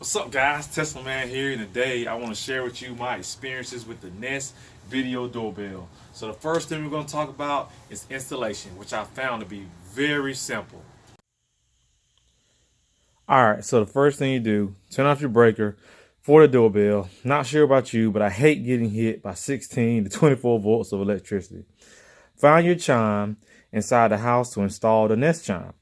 What's up, guys? Tesla Man here, and today I want to share with you my experiences with the Nest video doorbell. So the first thing we're going to talk about is installation, which I found to be very simple. Alright, so the first thing you do, turn off your breaker for the doorbell. Not sure about you, but I hate getting hit by 16 to 24 volts of electricity. Find your chime inside the house to install the Nest chime.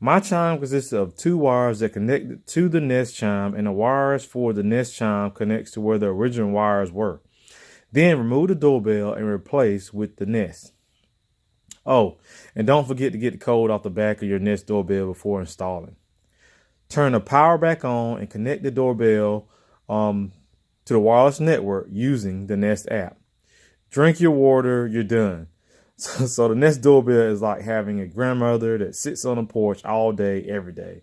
My chime consists of two wires that connect to the Nest chime, and the wires for the Nest chime connects to where the original wires were. Then remove the doorbell and replace with the Nest. Oh, and don't forget to get the code off the back of your Nest doorbell before installing. Turn the power back on and connect the doorbell to the wireless network using the Nest app. Drink your water, you're done. So the Nest doorbell is like having a grandmother that sits on the porch all day, every day.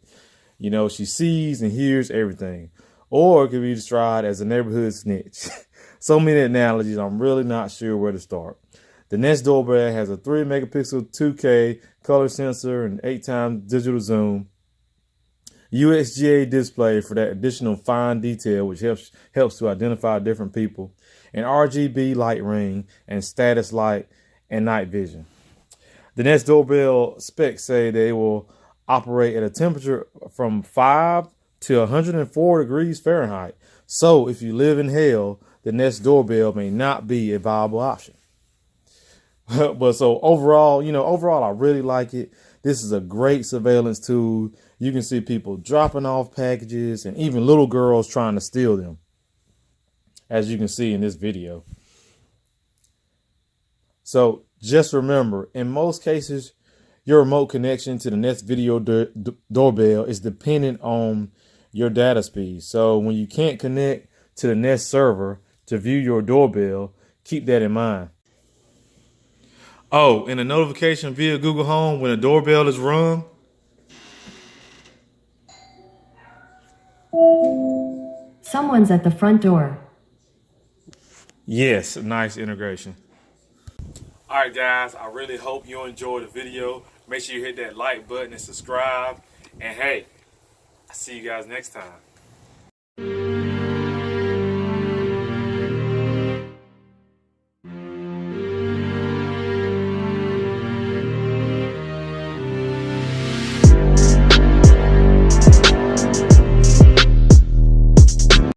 You know, she sees and hears everything. Or it could be described as a neighborhood snitch. So many analogies, I'm really not sure where to start. The Nest doorbell has a 3 megapixel 2K color sensor and 8x digital zoom. UXGA display for that additional fine detail, which helps to identify different people. An RGB light ring and status light and night vision. The Nest doorbell specs say they will operate at a temperature from 5 to 104 degrees Fahrenheit. So if you live in hell, the Nest doorbell may not be a viable option. But so overall, I really like it. This is a great surveillance tool. You can see people dropping off packages and even little girls trying to steal them, as you can see in this video. So just remember, in most cases, your remote connection to the Nest video doorbell is dependent on your data speed. So when you can't connect to the Nest server to view your doorbell, keep that in mind. Oh, and a notification via Google Home when a doorbell is rung. Someone's at the front door. Yes, nice integration. All right, guys, I really hope you enjoyed the video. Make sure you hit that like button and subscribe. And hey, I'll see you guys next time.